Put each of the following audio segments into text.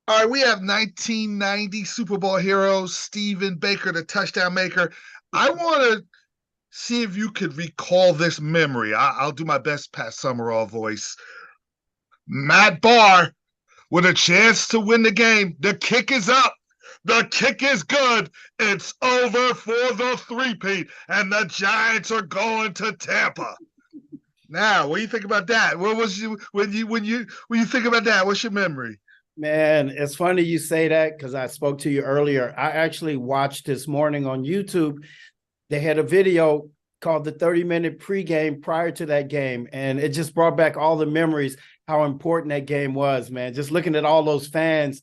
All right, we have 1990 Super Bowl heroes, Stephen Baker, the touchdown maker. I want to see if you could recall this memory. I'll do my best Pat Summerall voice. Matt Barr with a chance to win the game. The kick is up. The kick is good. It's over for the three-peat, and the Giants are going to Tampa. Now, what do you think about that? What was you when you think about that? What's your memory? Man, it's funny you say that because I spoke to you earlier. I actually watched this morning on YouTube. They had a video called the 30-minute pregame prior to that game, and it just brought back all the memories, how important that game was, man. Just looking at all those fans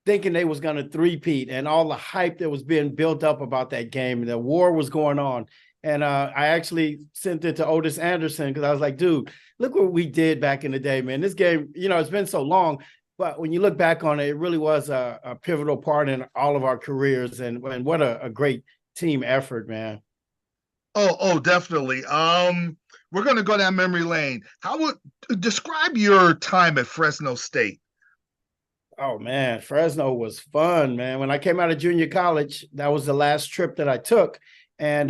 thinking they was going to three-peat and all the hype that was being built up about that game. And the war was going on. And I actually sent it to Otis Anderson because I was like, dude, look what we did back in the day, man. This game, it's been so long. But when you look back on it, it really was a pivotal part in all of our careers. And what a great team effort, man. Oh, definitely. We're gonna go down memory lane. How would describe your time at Fresno State? Oh, man, Fresno was fun, man. When I came out of junior college, that was the last trip that I took. And,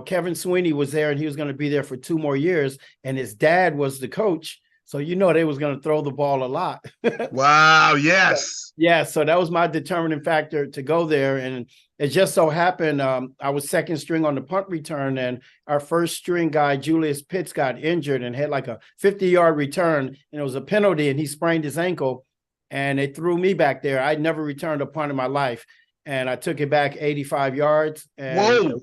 Kevin Sweeney was there and he was going to be there for 2 more years. And his dad was the coach. So, they was going to throw the ball a lot. Wow, yes. Yeah, so that was my determining factor to go there. And it just so happened I was second string on the punt return, and our first string guy, Julius Pitts, got injured and had like a 50-yard return, and it was a penalty, and he sprained his ankle, and they threw me back there. I'd never returned a punt in my life, and I took it back 85 yards. And, Whoa.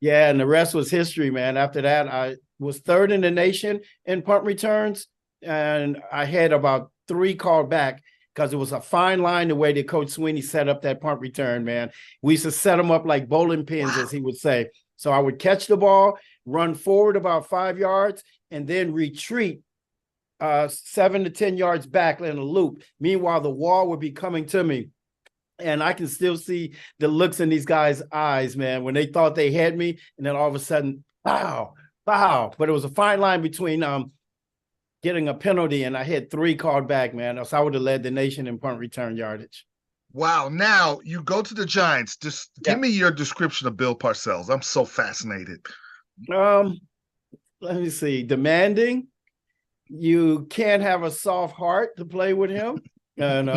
Yeah, and the rest was history, man. After that, I was third in the nation in punt returns, and I had about 3 called back because it was a fine line the way that Coach Sweeney set up that punt return, man. We used to set them up like bowling pins, as he would say. So I would catch the ball, run forward about 5 yards, and then retreat 7 to 10 yards back in a loop. Meanwhile, the wall would be coming to me. And I can still see the looks in these guys' eyes, man, when they thought they had me, and then all of a sudden, pow. But it was a fine line between getting a penalty, and I had 3 called back, man. Else I would have led the nation in punt return yardage. Wow. Now you go to the Giants. Just give me your description of Bill Parcells. I'm so fascinated. Let me see. Demanding. You can't have a soft heart to play with him. And,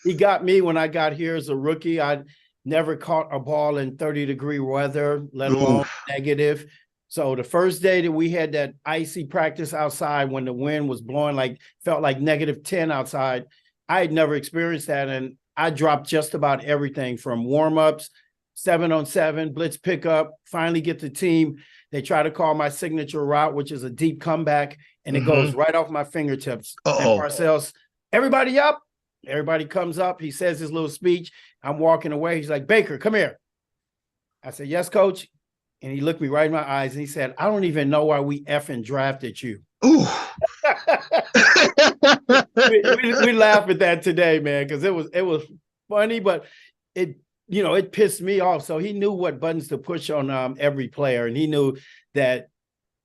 he got me when I got here as a rookie. I'd never caught a ball in 30-degree weather, let alone negative. So the first day that we had that icy practice outside when the wind was blowing, felt like -10 outside, I had never experienced that. And I dropped just about everything from warm-ups, 7-on-7, blitz pickup, finally get the team. They try to call my signature route, which is a deep comeback, and it goes right off my fingertips. And Parcells, everybody up. Everybody comes up. He says his little speech. I'm walking away. He's like, Baker, come here. I said, yes, coach. And he looked me right in my eyes and he said, I don't even know why we effing drafted you. Ooh. we laugh at that today, man, because it was funny, but it pissed me off. So he knew what buttons to push on every player. And he knew that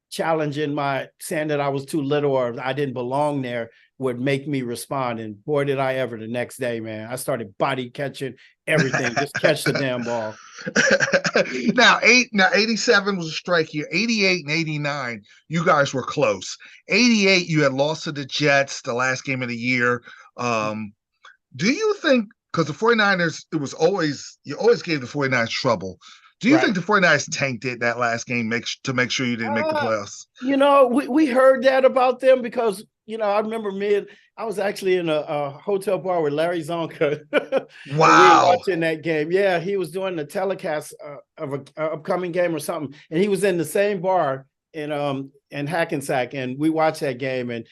challenging saying that I was too little or I didn't belong there would make me respond. And boy, did I ever the next day, man. I started body catching everything, just catch the damn ball. Now 87 was a strike year. 88 and 89, you guys were close. 88, you had lost to the Jets the last game of the year. Do you think, because the 49ers, you always gave the 49ers trouble. Do you think the 49ers tanked it that last game to make sure you didn't make the playoffs? We heard that about them because, I remember I was actually in a hotel bar with Larry Zonka. Wow. We were watching that game. Yeah, he was doing the telecast of an upcoming game or something. And he was in the same bar in Hackensack. And we watched that game, and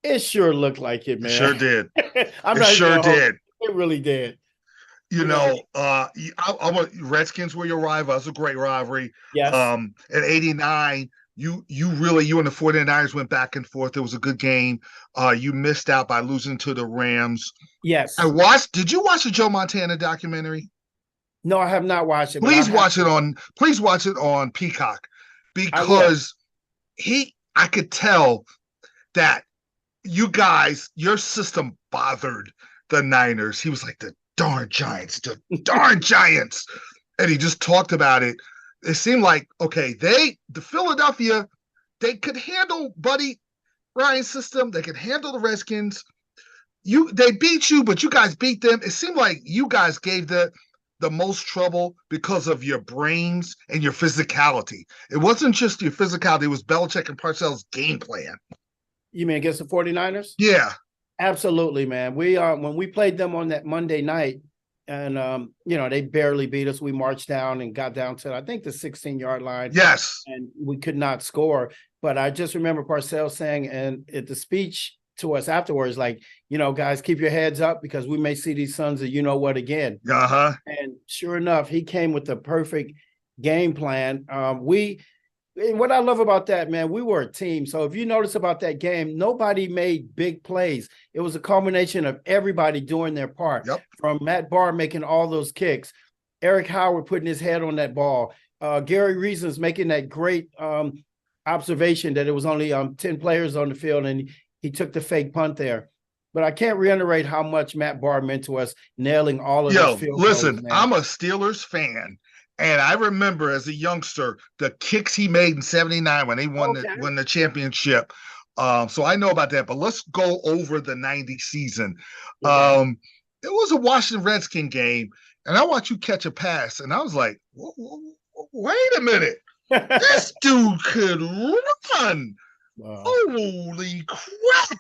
it sure looked like it, man. Sure did. It sure did. It really did. Redskins were your rival. It was a great rivalry. Yes. At 89, you and the 49ers went back and forth. It was a good game. You missed out by losing to the Rams. Yes. Did you watch the Joe Montana documentary? No, I have not watched it. Please watch it on Peacock, because I could tell that you guys, your system bothered the Niners. He was like, the darn Giants, the darn Giants. And he just talked about it. It seemed like, okay, the Philadelphia, they could handle Buddy Ryan's system. They could handle the Redskins. They beat you, but you guys beat them. It seemed like you guys gave the most trouble because of your brains and your physicality. It wasn't just your physicality, it was Belichick and Parcells' game plan. You mean against the 49ers? Yeah. Absolutely, man. We when we played them on that Monday night, and they barely beat us. We marched down and got down to, I think, the 16-yard line. Yes. And we could not score. But I just remember Parcells saying, and at the speech to us afterwards, like, guys, keep your heads up because we may see these sons of you-know-what again. Uh-huh. And sure enough, he came with the perfect game plan. What I love about that, man, we were a team. So if you notice about that game, nobody made big plays. It was a culmination of everybody doing their part. Yep. From Matt Barr making all those kicks, Eric Howard putting his head on that ball, Gary Reasons making that great observation that it was only 10 players on the field, and he took the fake punt there. But I can't reiterate how much Matt Barr meant to us, nailing all of those field goals. Listen, I'm a Steelers fan. And I remember as a youngster the kicks he made in '79 when they won the championship. So I know about that. But let's go over the '90 season. Okay. It was a Washington Redskin game, and I watched you catch a pass, and I was like, "Wait a minute, this dude could run! Wow. Holy crap!"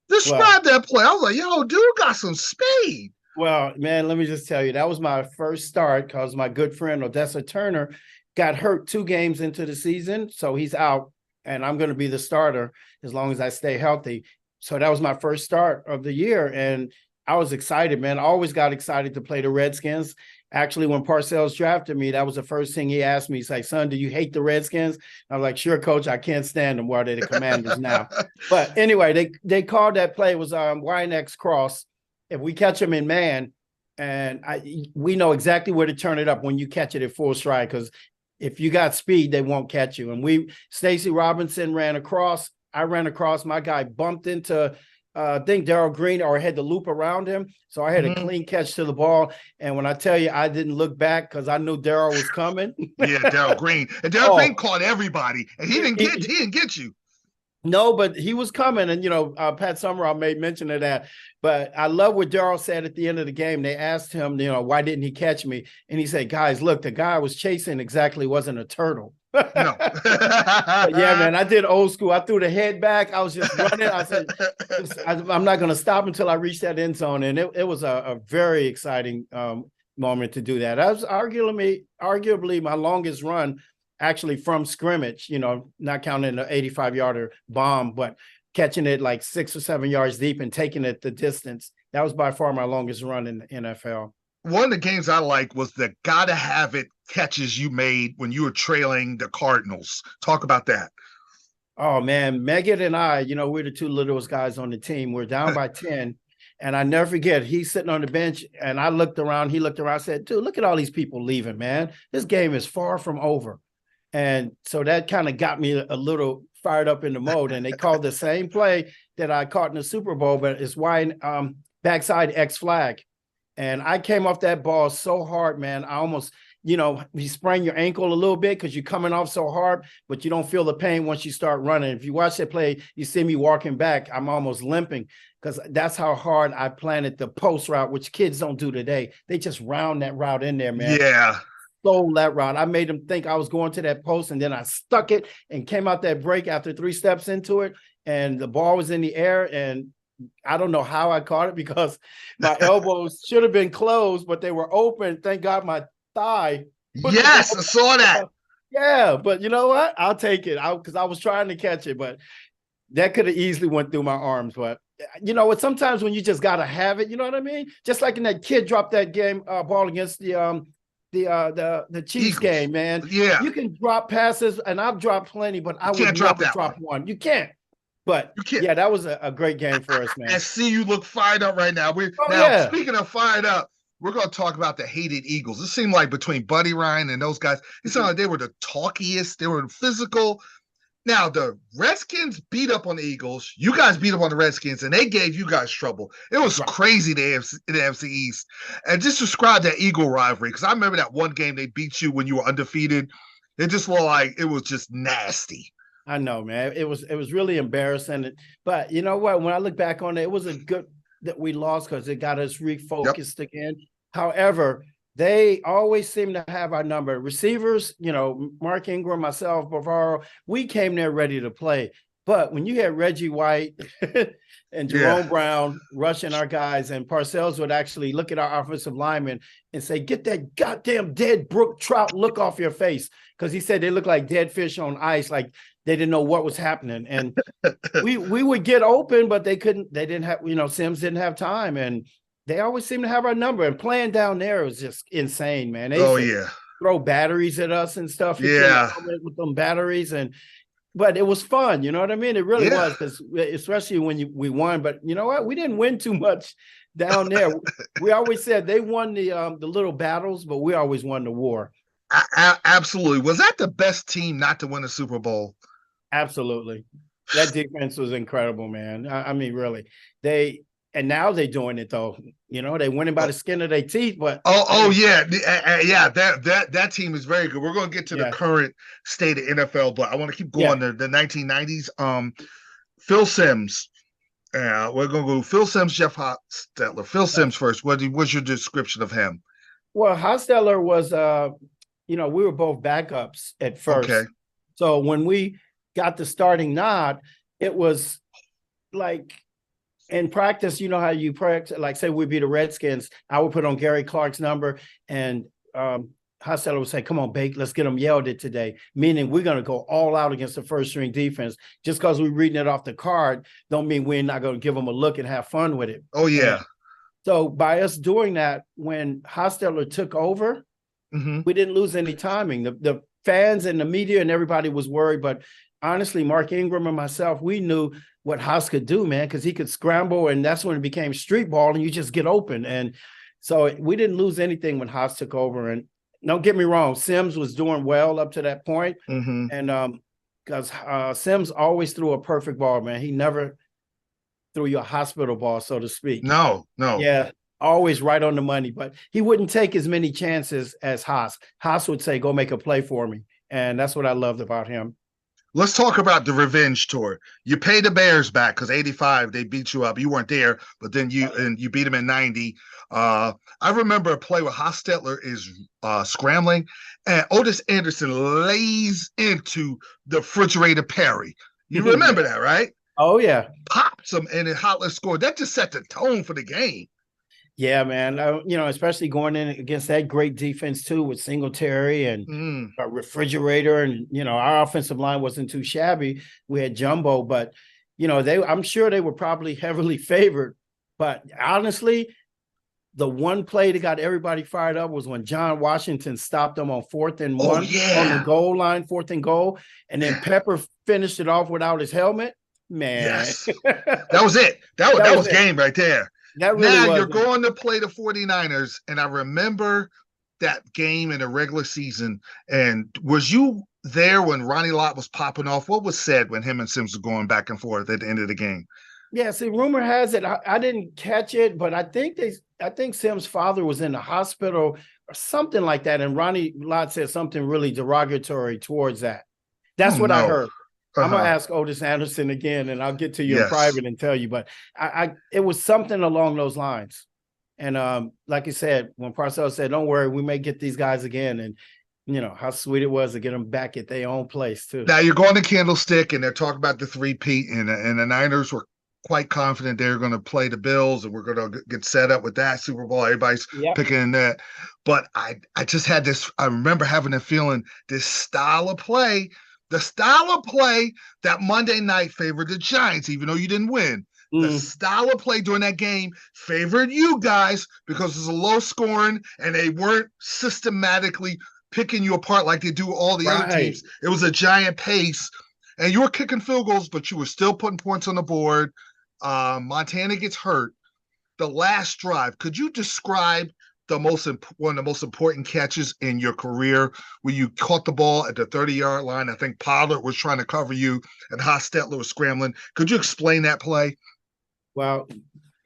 Describe that play. I was like, "Yo, dude got some speed." Well, man, let me just tell you, that was my first start because my good friend Odessa Turner got hurt 2 games into the season. So he's out, and I'm going to be the starter as long as I stay healthy. So that was my first start of the year. And I was excited, man. I always got excited to play the Redskins. Actually, when Parcells drafted me, that was the first thing he asked me. He's like, "Son, do you hate the Redskins?" I was like, "Sure, coach, I can't stand them." Well, they're the Commanders now. But anyway, they called that play. It was YNX cross. If we catch them in man, and we know exactly where to turn it up when you catch it at full stride, because if you got speed, they won't catch you. And Stacy Robinson ran across. I ran across. My guy bumped into, I think, Darrell Green, or had the loop around him. So I had a clean catch to the ball. And when I tell you, I didn't look back because I knew Darrell was coming. Yeah, Darrell Green. And Darrell Green caught everybody, and he didn't get you. No, but he was coming, and Pat Summerall made mention of that. But I love what Darrell said at the end of the game. They asked him, why didn't he catch me? And he said, "Guys, look, the guy I was chasing exactly wasn't a turtle." No. Yeah, man, I did old school. I threw the head back. I was just running. I said, "I'm not going to stop until I reach that end zone." And it was a very exciting moment to do that. That was arguably my longest run. Actually from scrimmage, not counting the 85-yarder bomb, but catching it like 6 or 7 yards deep and taking it the distance. That was by far my longest run in the NFL. One of the games I like was the gotta have it catches you made when you were trailing the Cardinals. Talk about that. Oh, man. Meggett and I, we're the 2 littlest guys on the team. We're down by 10. And I never forget, he's sitting on the bench, and I looked around. He looked around, I said, "Dude, look at all these people leaving, man. This game is far from over." And so that kind of got me a little fired up in the mode. And they called the same play that I caught in the Super Bowl, but it's wide backside X flag. And I came off that ball so hard, man. I almost, you sprain your ankle a little bit because you're coming off so hard, but you don't feel the pain once you start running. If you watch that play, you see me walking back, I'm almost limping because that's how hard I planted the post route, which kids don't do today. They just round that route in there, man. Yeah. Stole that route. I made him think I was going to that post, and then I stuck it and came out that break after 3 steps into it, and the ball was in the air, and I don't know how I caught it because my elbows should have been closed, but they were open. Thank God my thigh. Yes, I saw that. Yeah, but you know what? I'll take it because I was trying to catch it, but that could have easily went through my arms. But what? Sometimes when you just got to have it, you know what I mean? Just like in that kid dropped that game ball against the Chiefs Eagles game, man. Yeah. You can drop passes, and I've dropped plenty, but I would never drop one. You can't. But yeah, that was a great game for us, man. I see you look fired up right now. Speaking of fired up, we're going to talk about the hated Eagles. It seemed like between Buddy Ryan and those guys, it seemed like they were the talkiest. They were physical. Now the Redskins beat up on the Eagles. You guys beat up on the Redskins, and they gave you guys trouble. It was Right. crazy the AFC East. And just describe that Eagle rivalry, because I remember that one game they beat you when you were undefeated. It just looked like it was just nasty. I know, man. It was really embarrassing. But you know what? When I look back on it, it was a good that we lost because it got us refocused again. However, they always seem to have our number. Receivers, Mark Ingram, myself, Bavaro, we came there ready to play. But when you had Reggie White and Jerome Brown rushing our guys, and Parcells would actually look at our offensive linemen and say, "Get that goddamn dead Brook Trout look off your face," because he said they look like dead fish on ice, like they didn't know what was happening. And we would get open, but they couldn't. They didn't have, Sims didn't have time, and they always seem to have our number. And playing down there was just insane, man. They used to throw batteries at us and stuff. With them batteries but it was fun, you know what I mean? It really was, because especially when we won. But you know what? We didn't win too much down there. We always said they won the little battles, but we always won the war. Absolutely. Was that the best team not to win a Super Bowl? Absolutely. That defense was incredible, man. I mean, really. Now they're doing it though. They winning by the skin of their teeth. But yeah. That team is very good. We're going to get to the current state of NFL, but I want to keep going. The 1990s. Phil Simms. We're going to go Phil Simms, Jeff Hostetler. Phil Simms first. What's your description of him? Well, Hostetler was, we were both backups at first. Okay. So when we got the starting nod, it was like, in practice, you know how you practice, like say we beat the Redskins, I would put on Gary Clark's number, and Hostetler would say, "Come on, Bake, let's get them yelled at today," meaning we're going to go all out against the first string defense. Just because we're reading it off the card don't mean we're not going to give them a look and have fun with it. Oh, yeah. And so by us doing that, when Hostetler took over, we didn't lose any timing. The fans and the media and everybody was worried, but honestly, Mark Ingram and myself, we knew what Haas could do, man, because he could scramble, and that's when it became street ball, and you just get open. And so we didn't lose anything when Haas took over. And don't get me wrong, Simms was doing well up to that point. And because Simms always threw a perfect ball, man. He never threw you a hospital ball, so to speak. No. Yeah, always right on the money. But he wouldn't take as many chances as Haas. Haas would say, "Go make a play for me." And that's what I loved about him. Let's talk about the revenge tour. You pay the Bears back because 85, they beat you up. You weren't there, but then you beat them in 90. I remember a play where Hostetler is scrambling, and Otis Anderson lays into the refrigerator Perry. You remember that, right? Oh, yeah. Pops him, and then Hotler scored. That just set the tone for the game. Yeah, man. Especially going in against that great defense too, with Singletary and a refrigerator, and our offensive line wasn't too shabby. We had Jumbo, but I'm sure they were probably heavily favored. But honestly, the one play that got everybody fired up was when John Washington stopped them on 4th and 1 on the goal line, 4th and goal, and then Pepper finished it off without his helmet. Man, yes, that was it. That was game right there. Really you're going to play the 49ers, and I remember that game in the regular season. And was you there when Ronnie Lott was popping off? What was said when him and Simms were going back and forth at the end of the game? Yeah, see, rumor has it, I didn't catch it, but I think Simms' father was in the hospital or something like that, and Ronnie Lott said something really derogatory towards that. That's what I heard. I'm gonna ask Otis Anderson again, and I'll get to you in private and tell you. But it was something along those lines. And like you said, when Parcells said, "Don't worry, we may get these guys again," and how sweet it was to get them back at their own place too. Now you're going to Candlestick, and they're talking about the 3-peat, and the Niners were quite confident they're going to play the Bills, and we're going to get set up with that Super Bowl. Everybody's picking that. But I just had this. I remember having a feeling this style of play. The style of play that Monday night favored the Giants, even though you didn't win. The style of play during that game favored you guys because it was a low scoring, and they weren't systematically picking you apart like they do all the other teams. It was a giant pace, and you were kicking field goals, but you were still putting points on the board. Montana gets hurt. The last drive, could you describe one of the most important catches in your career, where you caught the ball at the 30-yard line. I think Pollard was trying to cover you, and Hostetler was scrambling. Could you explain that play? Well,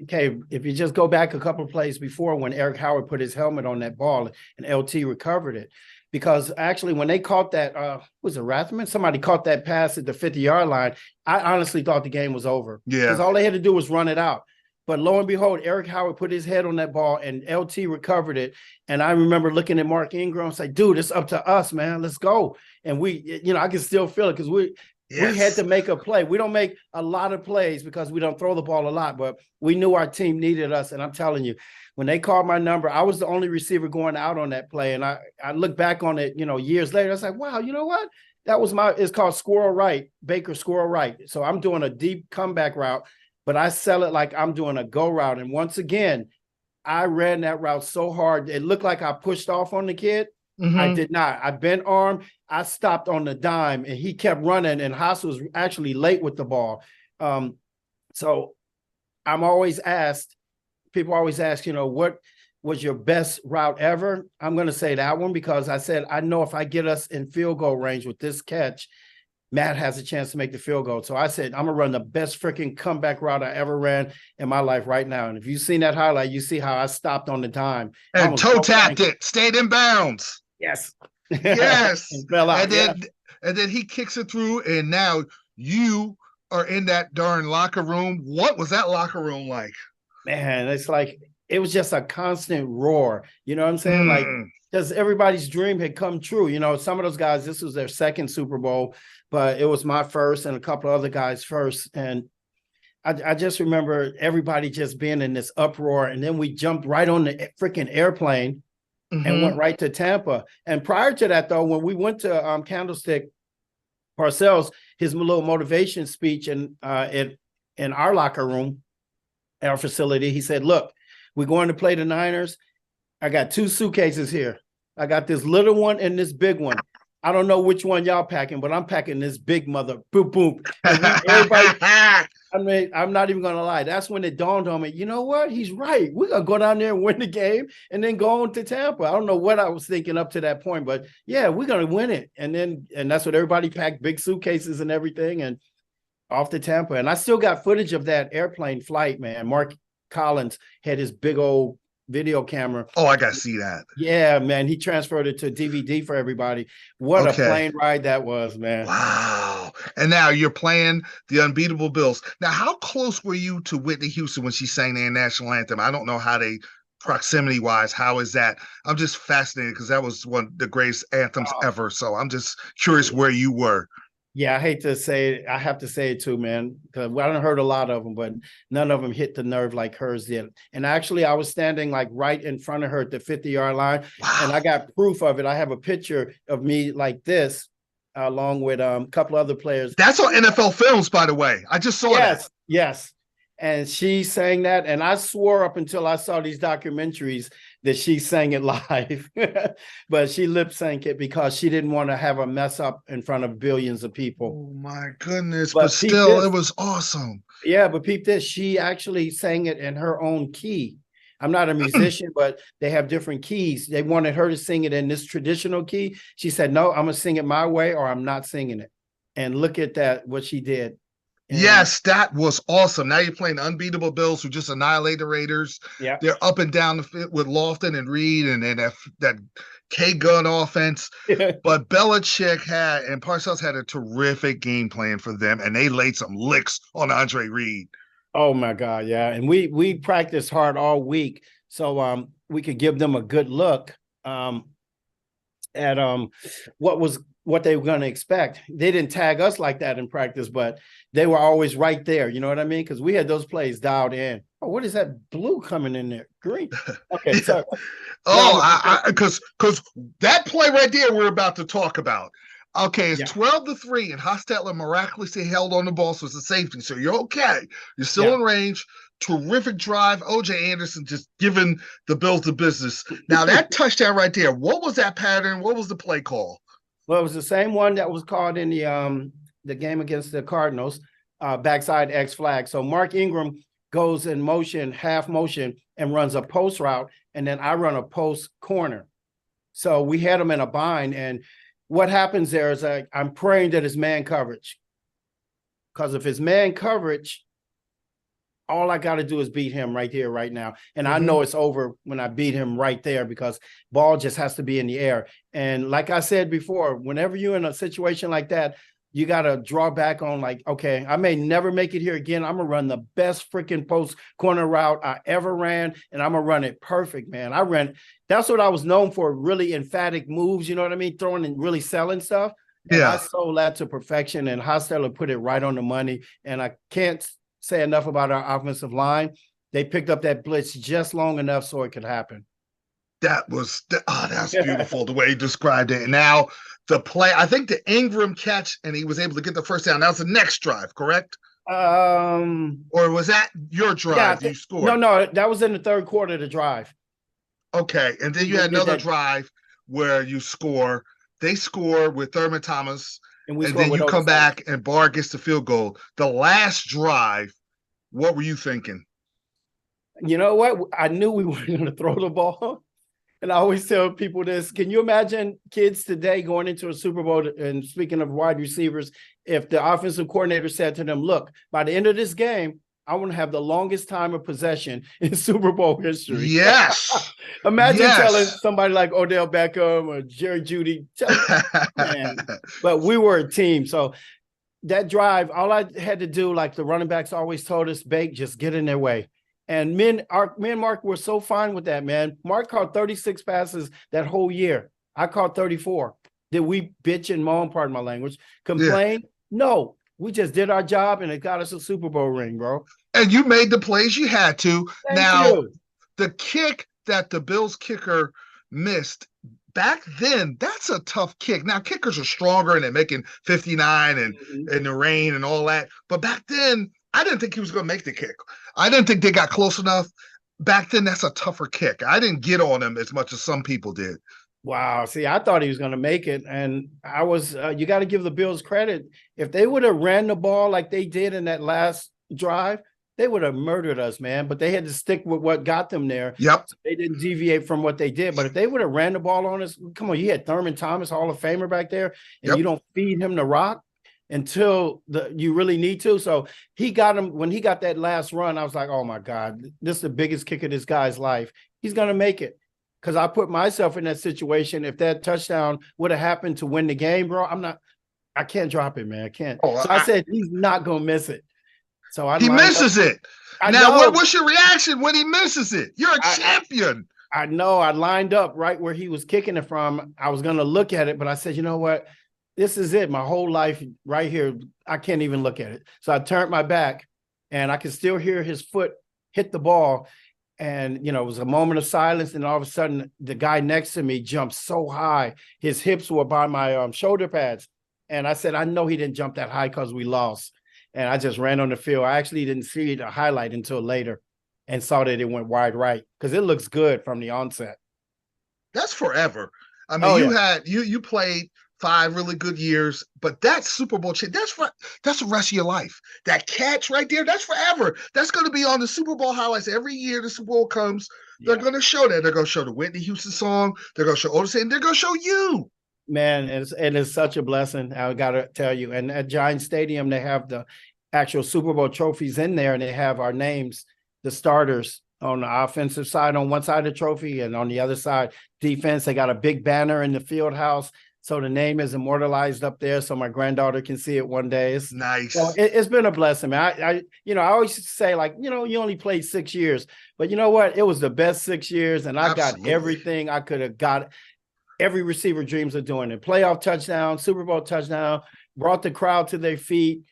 okay, if you just go back a couple of plays before when Eric Howard put his helmet on that ball and LT recovered it. Because actually, when they caught that, was it Rathman? Somebody caught that pass at the 50-yard line. I honestly thought the game was over. Yeah. Because all they had to do was run it out. But lo and behold, Eric Howard put his head on that ball and LT recovered it. And I remember looking at Mark Ingram and say, dude, it's up to us, man. Let's go. And we, I can still feel it because we had to make a play. We don't make a lot of plays because we don't throw the ball a lot, but we knew our team needed us. And I'm telling you, when they called my number, I was the only receiver going out on that play. And I look back on it, years later, I was like, wow, you know what? That was it's called squirrel right, Baker squirrel right. So I'm doing a deep comeback route, but I sell it like I'm doing a go route. And once again, I ran that route so hard. It looked like I pushed off on the kid. Mm-hmm. I did not. I bent arm. I stopped on the dime, and he kept running, and Haas was actually late with the ball. So I'm always asked, people always ask, what was your best route ever? I'm going to say that one because I said, I know if I get us in field goal range with this catch, Matt has a chance to make the field goal. So I said, I'm going to run the best freaking comeback route I ever ran in my life right now. And if you've seen that highlight, you see how I stopped on the dime. And toe tapped it, stayed in bounds. Yes. Yes. And fell out. And then he kicks it through, and now you are in that darn locker room. What was that locker room like? Man, it's like it was just a constant roar. You know what I'm saying? Like, because everybody's dream had come true. Some of those guys, this was their second Super Bowl, but it was my first and a couple of other guys' first. And I just remember everybody just being in this uproar. And then we jumped right on the freaking airplane and went right to Tampa. And prior to that, though, when we went to Candlestick, Parcells, his little motivation speech in our locker room, our facility, he said, look, we're going to play the Niners. I got 2 suitcases here. I got this little one and this big one. I don't know which one y'all packing, but I'm packing this big mother. Boom, boom. Everybody, I'm not even going to lie. That's when it dawned on me, you know what? He's right. We're going to go down there and win the game and then go on to Tampa. I don't know what I was thinking up to that point, but yeah, we're going to win it. And that's what everybody packed, big suitcases and everything, and off to Tampa. And I still got footage of that airplane flight, man. Mark Collins had his big old video camera. Oh, I got to see that. Yeah, man. He transferred it to DVD for everybody. What a plane ride that was, man. Wow. And now you're playing the unbeatable Bills. Now, how close were you to Whitney Houston when she sang their national anthem? I don't know how they proximity-wise, how is that? I'm just fascinated because that was one of the greatest anthems ever. So I'm just curious where you were. Yeah, I hate to say it. I have to say it too, man, because I done heard a lot of them, but none of them hit the nerve like hers did. And actually, I was standing like right in front of her at the 50-yard line, and I got proof of it. I have a picture of me like this, along with a couple other players. That's on NFL Films, by the way. I just saw that. Yes. And she sang that, and I swore up until I saw these documentaries that she sang it live, but she lip sync it because she didn't want to have a mess up in front of billions of people. Oh my goodness. But still, it was awesome. Yeah, but peep this, she actually sang it in her own key. I'm not a musician, but they have different keys. They wanted her to sing it in this traditional key. She said, no, I'm going to sing it my way or I'm not singing it. And look at that, what she did. Yes, that was awesome. Now you're playing unbeatable Bills who just annihilate the Raiders. Yeah, they're up and down the field with Lofton and Reed and that K-gun offense. But Belichick and Parcells had a terrific game plan for them, and they laid some licks on Andre Reed. Oh my God, yeah. And we practiced hard all week, so we could give them a good look at what they were going to expect. They didn't tag us like that in practice, but they were always right there. You know what I mean? Because we had those plays dialed in. Oh, what is that blue coming in there? Green. Okay, so because that play right there we're about to talk about. Okay, it's 12-3, and Hostetler miraculously held on the ball, so it's a safety. So you're okay. You're still in range. Terrific drive. O.J. Anderson just giving the Bills the business. Now, that touchdown right there, what was that pattern? What was the play call? Well, it was the same one that was called in the game against the Cardinals, backside X flag. So Mark Ingram goes in motion, half motion, and runs a post route, and then I run a post corner. So we had him in a bind, and what happens there is I'm praying that his man coverage, because if his man coverage, all I got to do is beat him right here, right now. And I know it's over when I beat him right there, because ball just has to be in the air. And like I said before, whenever you're in a situation like that, you got to draw back on like, okay, I may never make it here again. I'm going to run the best freaking post corner route I ever ran, and I'm going to run it perfect, man. That's what I was known for, really emphatic moves, you know what I mean? Throwing and really selling stuff. And I sold that to perfection, and Hostetler put it right on the money. And I can't say enough about our offensive line. They picked up that blitz just long enough so it could happen. That's beautiful the way he described it. And now the play, I think the Ingram catch, and he was able to get the first down. That was the next drive, correct? Or was that your drive you scored? No, that was in the third quarter of the drive. Okay, and then you had another drive where you score. They score with Thurman Thomas, and then you come back and Barr gets the field goal. The last drive, what were you thinking? You know what? I knew we were going to throw the ball. And I always tell people this. Can you imagine kids today going into a Super Bowl, and speaking of wide receivers, if the offensive coordinator said to them, look, by the end of this game, I want to have the longest time of possession in Super Bowl history. Yes. Imagine telling somebody like Odell Beckham or Jerry Jeudy. Man. But we were a team. So that drive, all I had to do, like the running backs always told us, Bake, just get in their way. And me and Mark were so fine with that, man. Mark caught 36 passes that whole year. I caught 34. Did we bitch and moan, pardon my language, complain? Yeah. No, we just did our job, and it got us a Super Bowl ring, bro. And you made the plays you had to. Thank you. The kick that the Bills kicker missed, back then, that's a tough kick. Now, kickers are stronger, and they're making 59 and in the rain and all that. But back then, I didn't think he was going to make the kick. I didn't think they got close enough. Back then, that's a tougher kick. I didn't get on him as much as some people did. Wow. See, I thought he was going to make it. And I was, you got to give the Bills credit. If they would have ran the ball like they did in that last drive, they would have murdered us, man. But they had to stick with what got them there. Yep. So they didn't deviate from what they did. But if they would have ran the ball on us, come on, you had Thurman Thomas, Hall of Famer back there, and you don't feed him the rock until you really need to. So he got him when he got that last run. I was like, oh my God, this is the biggest kick of this guy's life. He's going to make it. Because I put myself in that situation. If that touchdown would have happened to win the game, bro, I can't drop it, man. I can't. I said, he's not going to miss it. So he misses it. Now, what's your reaction when he misses it? You're a champion. I know. I lined up right where he was kicking it from. I was going to look at it, but I said, you know what? This is it. My whole life right here. I can't even look at it. So I turned my back, and I could still hear his foot hit the ball. And, it was a moment of silence. And all of a sudden, the guy next to me jumped so high. His hips were by my shoulder pads. And I said, I know he didn't jump that high because we lost. And I just ran on the field. I actually didn't see the highlight until later and saw that it went wide right, because it looks good from the onset. That's forever. I mean, you played 5 really good years, but that Super Bowl that's the rest of your life. That catch right there, that's forever. That's going to be on the Super Bowl highlights every year. The Super Bowl comes, they're going to show that. They're going to show the Whitney Houston song. They're going to show Otis, and they're going to show you. Man, it is such a blessing. I got to tell you. And at Giant Stadium, they have the actual Super Bowl trophies in there, and they have our names, the starters on the offensive side on one side of the trophy, and on the other side, defense. They got a big banner in the field house. So the name is immortalized up there, so my granddaughter can see it one day. It's nice. So it's been a blessing, man. I always say, like, you only played 6 years, but you know what? It was the best 6 years, and I got everything I could have got. Every receiver dreams of doing it. Playoff touchdown, Super Bowl touchdown, brought the crowd to their feet.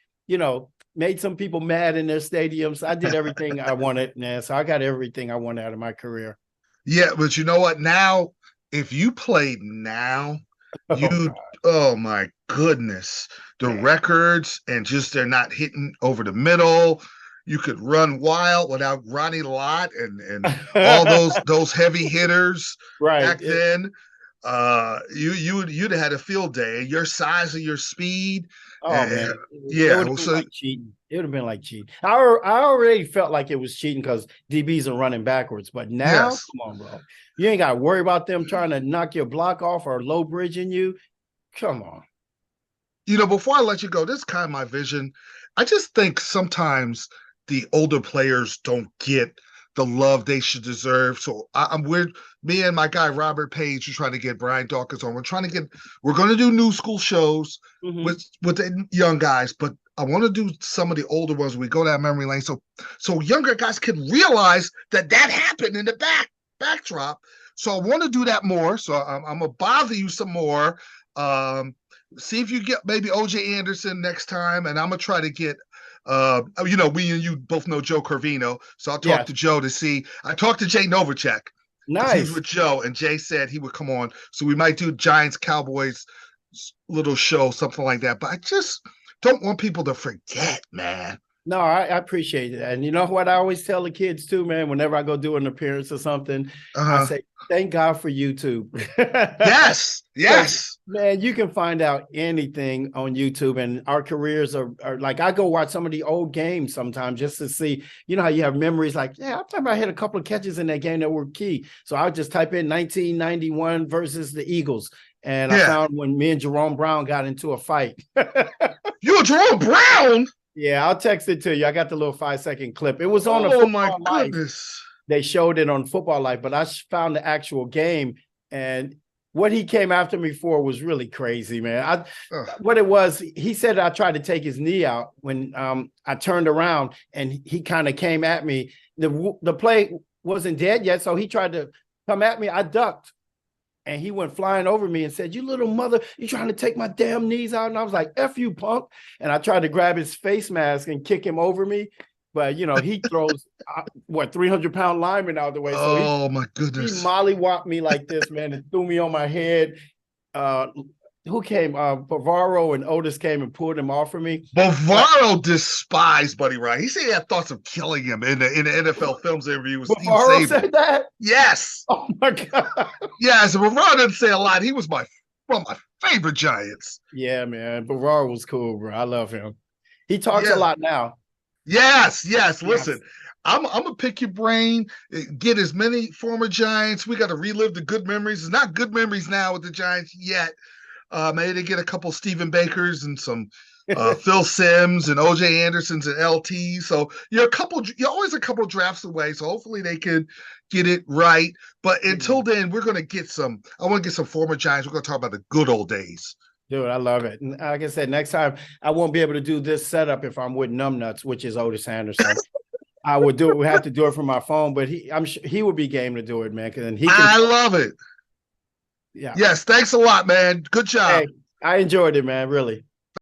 Made some people mad in their stadiums. I did everything I wanted, man. So I got everything I wanted out of my career. Yeah, but you know what? Now, if you played now. Oh my goodness, the records, and just they're not hitting over the middle. You could run wild without Ronnie Lott and all those heavy hitters back then. You'd have had a field day. Your size and your speed. Oh man, yeah. So cheating. It would have been like cheating. I already felt like it was cheating because DBs are running backwards. But now, Yes. come on, bro. You ain't got to worry about them trying to knock your block off or low bridging you. Come on. Before I let you go, this is kind of my vision. I just think sometimes the older players don't get the love they should deserve. So I'm weird. Me and my guy Robert Page are trying to get Brian Dawkins on. We're going to do new school shows with the young guys, but I want to do some of the older ones. We go down memory lane, so younger guys can realize that happened in the backdrop. So I want to do that more. So I'm gonna bother you some more. See if you get maybe OJ Anderson next time, and I'm gonna try to get we and you both know Joe Corvino, so I'll talk to Joe to see. I talked to Jay Novacek. Nice. He was with Joe, and Jay said he would come on, so we might do Giants Cowboys little show, something like that. But I just don't want people to forget, man. No, I appreciate it. And you know what I always tell the kids too, man, whenever I go do an appearance or something, I say, thank God for YouTube. Yes. So, man, you can find out anything on YouTube, and our careers are like, I go watch some of the old games sometimes just to see, how you have memories like, yeah, I'm talking about I had a couple of catches in that game that were key. So I'll just type in 1991 versus the Eagles. And I found when me and Jerome Brown got into a fight. You and Jerome Brown? Yeah, I'll text it to you. I got the little 5-second clip. It was on Oh my goodness. They showed it on Football Life, but I found the actual game, and what he came after me for was really crazy, man. What it was, he said I tried to take his knee out when I turned around, and he kind of came at me. The play wasn't dead yet, so he tried to come at me. I ducked. And he went flying over me and said, "You little mother, you trying to take my damn knees out?" And I was like, "F you, punk." And I tried to grab his face mask and kick him over me. But, he throws, 300-pound lineman out of the way. So my goodness. He mollywopped me like this, man, and threw me on my head. Who came? Bavaro and Otis came and pulled him off of me. Bavaro despised Buddy Ryan. He said he had thoughts of killing him in the NFL Films interview with Bavaro said that? Yes. Oh my God. Yeah, so Bavaro didn't say a lot. He was one of my favorite Giants. Yeah, man. Bavaro was cool, bro. I love him. He talks a lot now. Yes. Listen, I'm gonna pick your brain, get as many former Giants. We got to relive the good memories. It's not good memories now with the Giants yet. Maybe they get a couple Stephen Bakers and some Phil Simms and OJ Andersons and LT. So you're always a couple of drafts away. So hopefully they can get it right. But until then, we're gonna get I want to get some former Giants. We're gonna talk about the good old days. Dude, I love it. And like I said, next time I won't be able to do this setup if I'm with Numbnuts, which is Otis Anderson. I would do it. We have to do it from my phone, but I'm sure he would be game to do it, man. I love it. Yeah. Yes. Thanks a lot, man. Good job. Hey, I enjoyed it, man. Really.